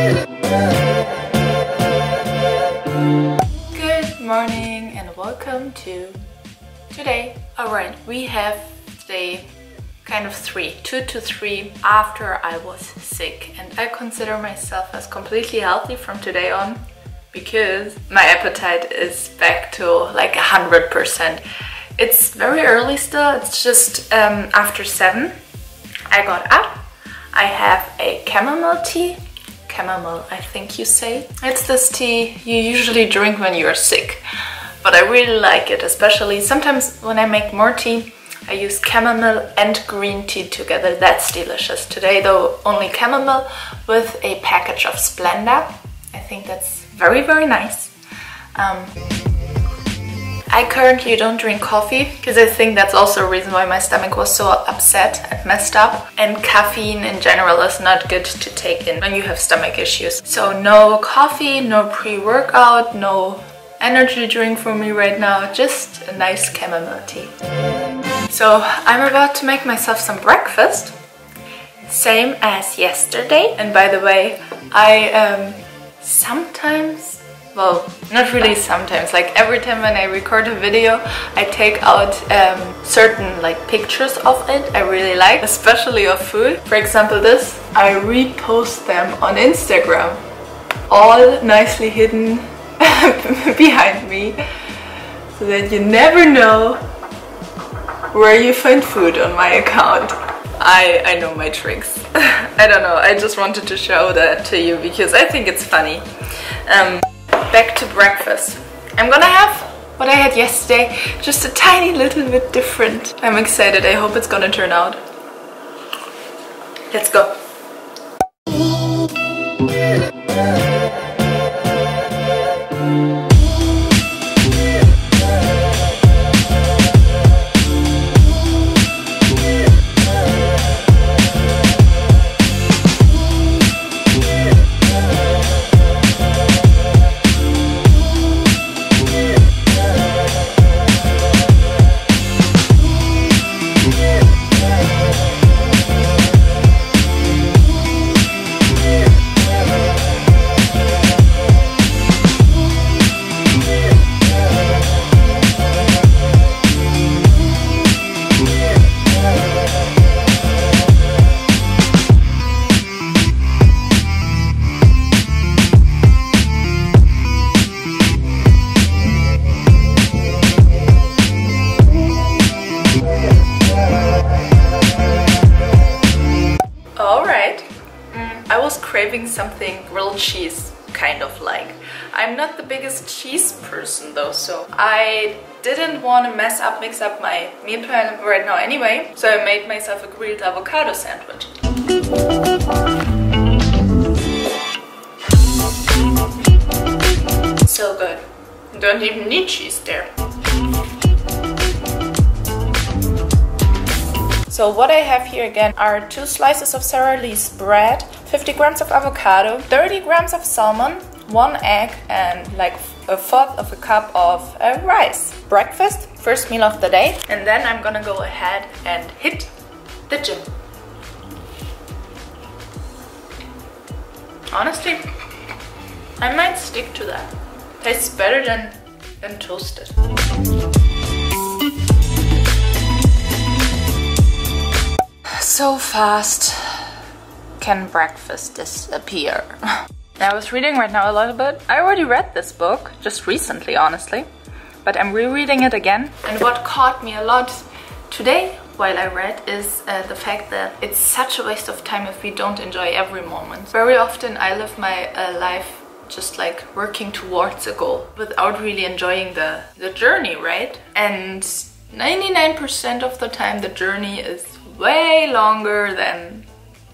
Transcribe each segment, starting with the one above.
Good morning and welcome to today. Alright, we have day kind of 2 to 3 after I was sick, and I consider myself as completely healthy from today on because my appetite is back to like 100%. It's very early still, it's just after 7. I got up, I have a chamomile tea. Chamomile, I think you say. It's this tea you usually drink when you're sick, but I really like it, especially sometimes when I make more tea, I use chamomile and green tea together. That's delicious. Today though, only chamomile with a package of Splenda. I think that's very, very nice. I currently don't drink coffee because I think that's also a reason why my stomach was so upset and messed up. And caffeine in general is not good to take in when you have stomach issues. So no coffee, no pre-workout, no energy drink for me right now, just a nice chamomile tea. So I'm about to make myself some breakfast, same as yesterday. And by the way, I sometimes, well, not really sometimes, like every time when I record a video, I take out certain like pictures of it I really like, especially of food. For example this, I repost them on Instagram, all nicely hidden behind me, so that you never know where you find food on my account. I know my tricks. I don't know, I just wanted to show that to you because I think it's funny. Back to breakfast. I'm gonna have what I had yesterday, just a tiny little bit different. I'm excited, I hope it's gonna turn out. Let's go. Craving something grilled cheese, kind of like. I'm not the biggest cheese person though, so I didn't want to mix up my meal plan right now anyway, so I made myself a grilled avocado sandwich. So good. Don't even need cheese there. So what I have here again are 2 slices of Sara Lee's bread, 50 grams of avocado, 30 grams of salmon, 1 egg, and like 1/4 of a cup of rice. Breakfast, first meal of the day, and then I'm gonna go ahead and hit the gym. Honestly, I might stick to that. Tastes better than toasted. So fast can breakfast disappear. I was reading right now a little bit. I already read this book just recently, honestly, but I'm rereading it again. And what caught me a lot today while I read is the fact that it's such a waste of time if we don't enjoy every moment. Very often I live my life just like working towards a goal without really enjoying the journey, right? And 99% of the time the journey is way longer than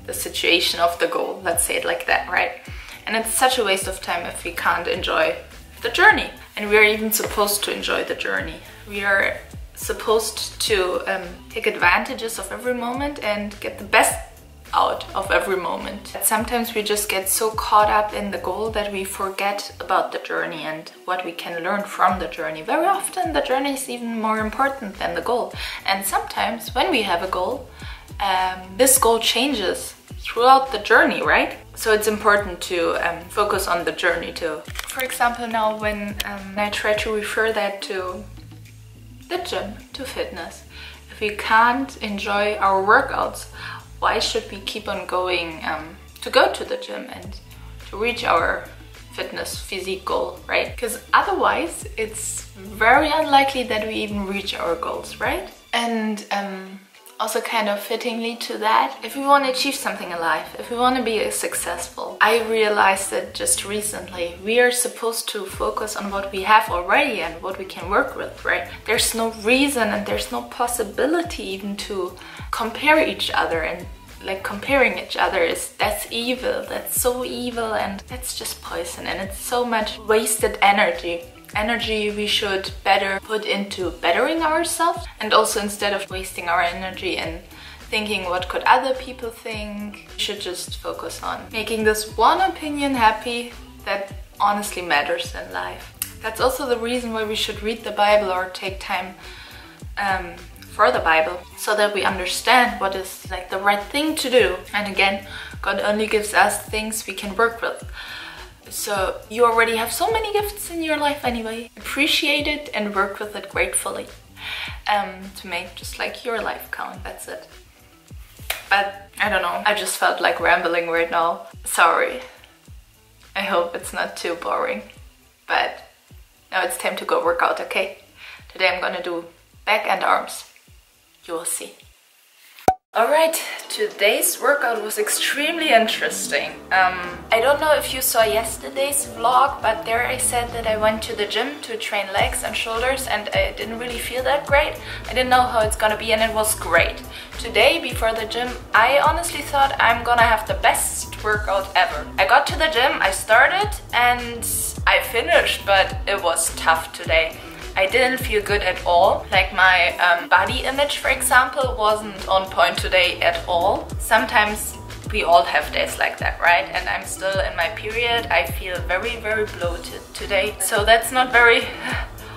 the situation of the goal, let's say it like that, right? And it's such a waste of time if we can't enjoy the journey. And we're even supposed to enjoy the journey. We are supposed to take advantages of every moment and get the best out of every moment. But sometimes we just get so caught up in the goal that we forget about the journey and what we can learn from the journey. Very often the journey is even more important than the goal. And sometimes when we have a goal, this goal changes throughout the journey, right? So it's important to focus on the journey too. For example, now when I try to refer that to the gym, to fitness, if we can't enjoy our workouts, why should we keep on going to go to the gym and to reach our fitness physique goal, right? Because otherwise it's very unlikely that we even reach our goals, right? And also kind of fittingly to that, if we want to achieve something in life, if we want to be successful, I realized that just recently we are supposed to focus on what we have already and what we can work with, right? There's no reason and there's no possibility even to compare each other, and like comparing each other that's evil, that's so evil, and that's just poison, and it's so much wasted energy we should better put into bettering ourselves. And also, instead of wasting our energy and thinking what could other people think, we should just focus on making this one opinion happy that honestly matters in life. That's also the reason why we should read the Bible or take time for the Bible, so that we understand what is like the right thing to do. And again, God only gives us things we can work with. So you already have so many gifts in your life anyway. Appreciate it and work with it gratefully to make just like your life count. That's it. But I don't know, I just felt like rambling right now. Sorry. I hope it's not too boring. But now it's time to go work out, okay? Today I'm gonna do back and arms. You will see. Alright, today's workout was extremely interesting. I don't know if you saw yesterday's vlog, but there I said that I went to the gym to train legs and shoulders, and I didn't really feel that great. I didn't know how it's gonna be, and it was great. Today, before the gym, I honestly thought I'm gonna have the best workout ever. I got to the gym, I started, and I finished, but it was tough today. I didn't feel good at all. Like my body image, for example, wasn't on point today at all. Sometimes we all have days like that, right? And I'm still in my period. I feel very, very bloated today. So that's not very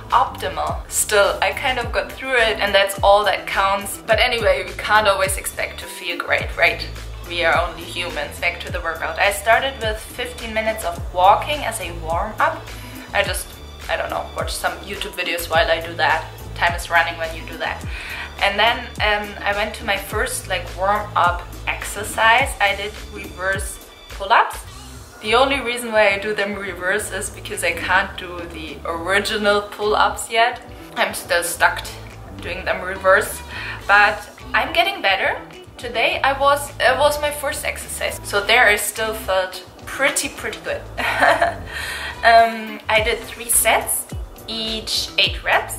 optimal. Still, I kind of got through it, and that's all that counts. But anyway, we can't always expect to feel great, right? We are only humans. Back to the workout. I started with 15 minutes of walking as a warm-up. I don't know, watch some YouTube videos while I do that. Time is running when you do that. And then I went to my first like warm-up exercise. I did reverse pull-ups. The only reason why I do them reverse is because I can't do the original pull-ups yet. I'm still stuck doing them reverse, but I'm getting better. Today it was my first exercise, so there I still felt pretty good. I did 3 sets, each 8 reps,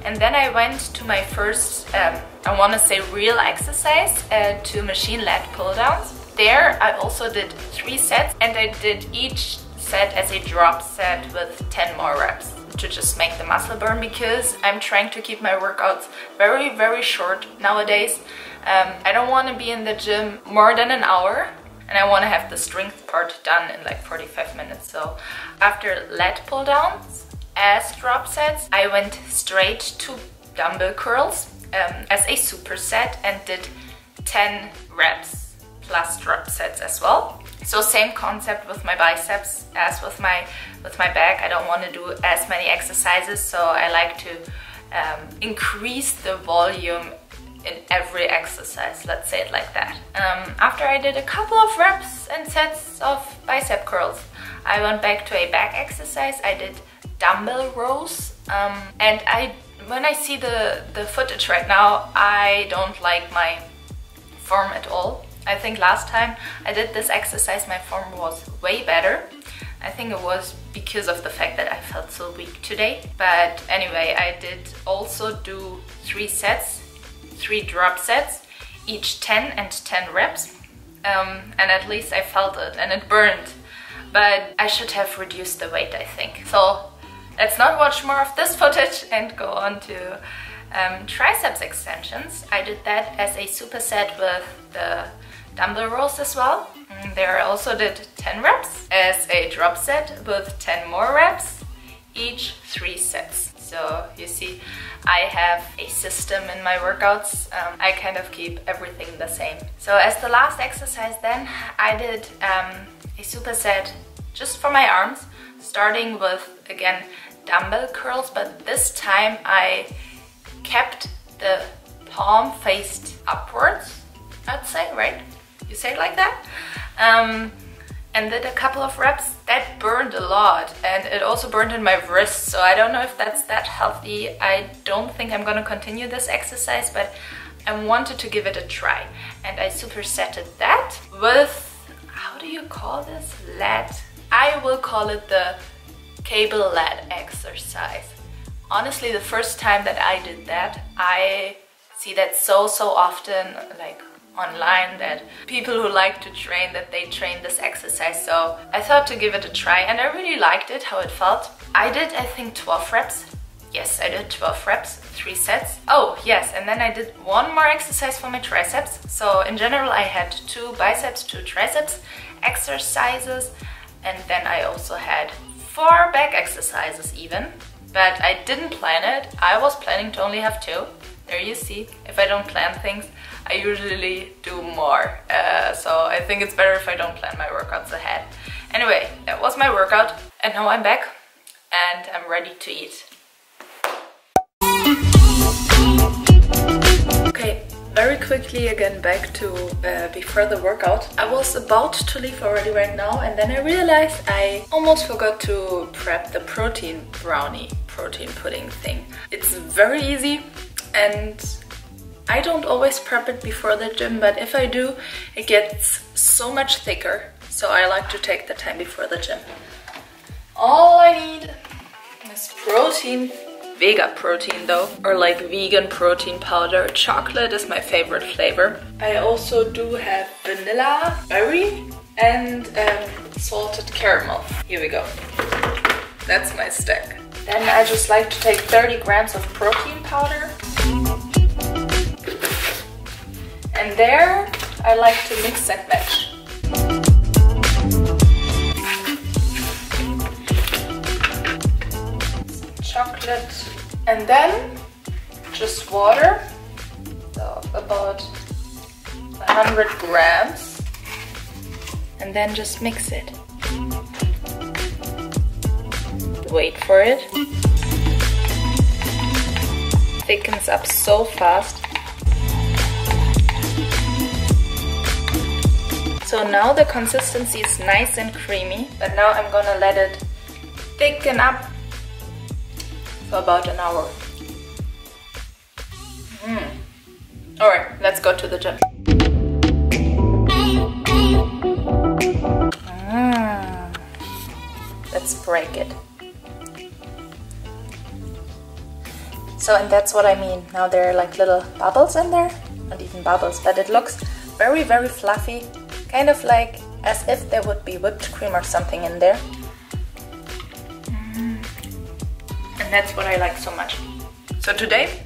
and then I went to my first, I want to say real exercise, to machine leg pull downs. There I also did 3 sets, and I did each set as a drop set with 10 more reps to just make the muscle burn, because I'm trying to keep my workouts very, very short nowadays. I don't want to be in the gym more than an hour, and I want to have the strength part done in like 45 minutes. So after lat pull downs as drop sets, I went straight to dumbbell curls as a superset and did 10 reps plus drop sets as well. So same concept with my biceps as with my back. I don't want to do as many exercises, so I like to increase the volume in every exercise, let's say it like that. After I did a couple of reps and sets of bicep curls, I went back to a back exercise. I did dumbbell rows, and when I see the footage right now, I don't like my form at all. I think last time I did this exercise my form was way better. I think it was because of the fact that I felt so weak today. But anyway, I did also do 3 sets, 3 drop sets, each 10 and 10 reps, and at least I felt it and it burned, but I should have reduced the weight, I think. So let's not watch more of this footage and go on to triceps extensions. I did that as a superset with the dumbbell rows as well. There I also did 10 reps as a drop set with 10 more reps, each 3 sets. So you see, I have a system in my workouts. I kind of keep everything the same. So as the last exercise then, I did a superset just for my arms, starting with, again, dumbbell curls, but this time I kept the palm faced upwards, I'd say, right? You say it like that? And did a couple of reps. That burned a lot, and it also burned in my wrist, so I don't know if that's that healthy. I don't think I'm gonna continue this exercise, but I wanted to give it a try. And I supersetted that with, how do you call this? Lat. I will call it the cable lat exercise. Honestly, the first time that I did that, I see that so often, like online, that people who like to train, that they train this exercise. So I thought to give it a try, and I really liked it, how it felt. I did, I think, 12 reps. Yes, I did 12 reps, 3 sets. Oh yes, and then I did one more exercise for my triceps. So in general I had 2 biceps, 2 triceps exercises, and then I also had 4 back exercises even. But I didn't plan it. I was planning to only have 2. There you see, if I don't plan things, I usually do more. So I think it's better if I don't plan my workouts ahead. Anyway, that was my workout, and now I'm back and I'm ready to eat. Okay, very quickly again back to before the workout. I was about to leave already right now, and then I realized I almost forgot to prep the protein brownie, protein pudding thing. It's very easy, and I don't always prep it before the gym, but if I do, it gets so much thicker. So I like to take the time before the gym. All I need is protein, Vega protein though, or like vegan protein powder. Chocolate is my favorite flavor. I also do have vanilla, berry, and salted caramel. Here we go. That's my stack. Then I just like to take 30 grams of protein powder. And there I like to mix and match. Chocolate, and then just water, so about 100 grams, and then just mix it. Wait for it. Thickens up so fast. So now the consistency is nice and creamy, but now I'm gonna let it thicken up for about an hour. Alright, let's go to the gym. Let's break it. So, and that's what I mean. Now there are like little bubbles in there. Not even bubbles, but it looks very, very fluffy. Kind of like as if there would be whipped cream or something in there. And that's what I like so much. So today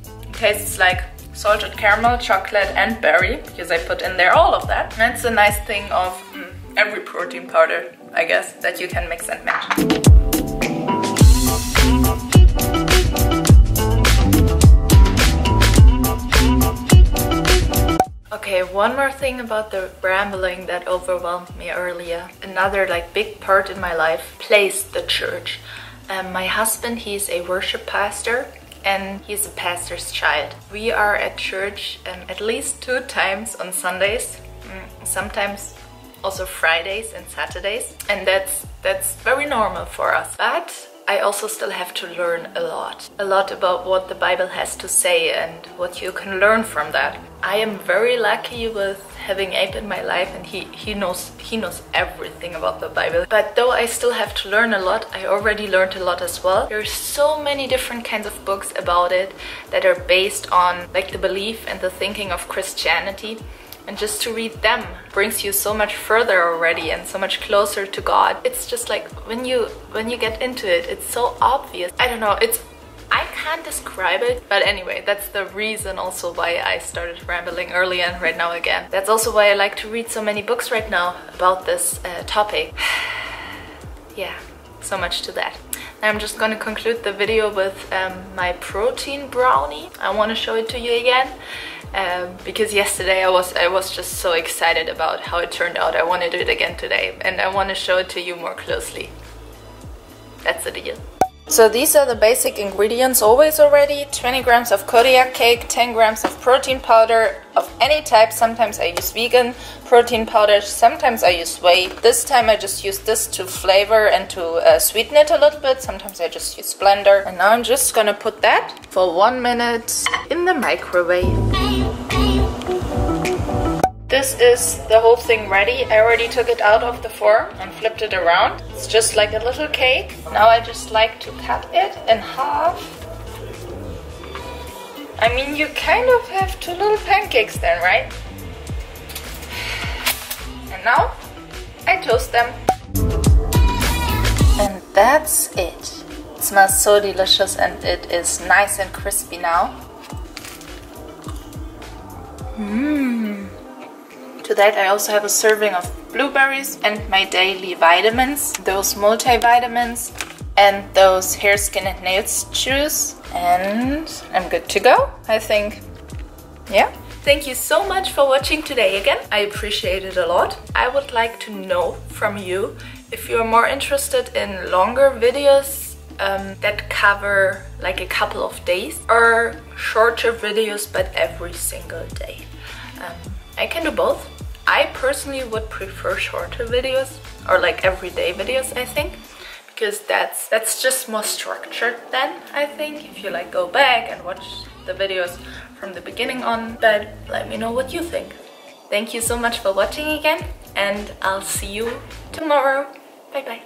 it tastes like salted caramel, chocolate and berry, because I put in there all of that. That's the nice thing of every protein powder, I guess, that you can mix and match. Okay, one more thing about the rambling that overwhelmed me earlier. Another like big part in my life plays the church. My husband, he's a worship pastor, and he's a pastor's child. We are at church at least 2 times on Sundays, sometimes also Fridays and Saturdays, and that's very normal for us. But I also still have to learn a lot about what the Bible has to say and what you can learn from that. I am very lucky with having Abe in my life, and he knows everything about the Bible. But though I still have to learn a lot, I already learned a lot as well. There are so many different kinds of books about it that are based on like the belief and the thinking of Christianity. And just to read them brings you so much further already and so much closer to God. It's just like when you get into it, it's so obvious. I don't know, I can't describe it, but anyway, that's the reason also why I started rambling earlier and right now again. That's also why I like to read so many books right now about this topic. Yeah, so much to that. I'm just gonna conclude the video with my protein brownie. I want to show it to you again because yesterday I was just so excited about how it turned out. I want to do it again today, and I want to show it to you more closely. That's the deal. So these are the basic ingredients always already. 20 grams of Kodiak cake, 10 grams of protein powder of any type. Sometimes I use vegan protein powder, sometimes I use whey. This time I just use this to flavor and to sweeten it a little bit. Sometimes I just use blender. And now I'm just gonna put that for 1 minute in the microwave. This is the whole thing ready. I already took it out of the form and flipped it around. It's just like a little cake. Now I just like to cut it in half. I mean, you kind of have two little pancakes then, right? And now I toast them. And that's it. It smells so delicious and it is nice and crispy now. To that I also have a serving of blueberries and my daily vitamins, those multivitamins and those hair, skin and nails chews, and I'm good to go, I think. Yeah. Thank you so much for watching today again. I appreciate it a lot. I would like to know from you if you're more interested in longer videos that cover like a couple of days, or shorter videos but every single day. I can do both. I personally would prefer shorter videos, or like everyday videos, I think, because that's just more structured then, I think, if you like go back and watch the videos from the beginning on. But let me know what you think. Thank you so much for watching again, and I'll see you tomorrow. Bye bye.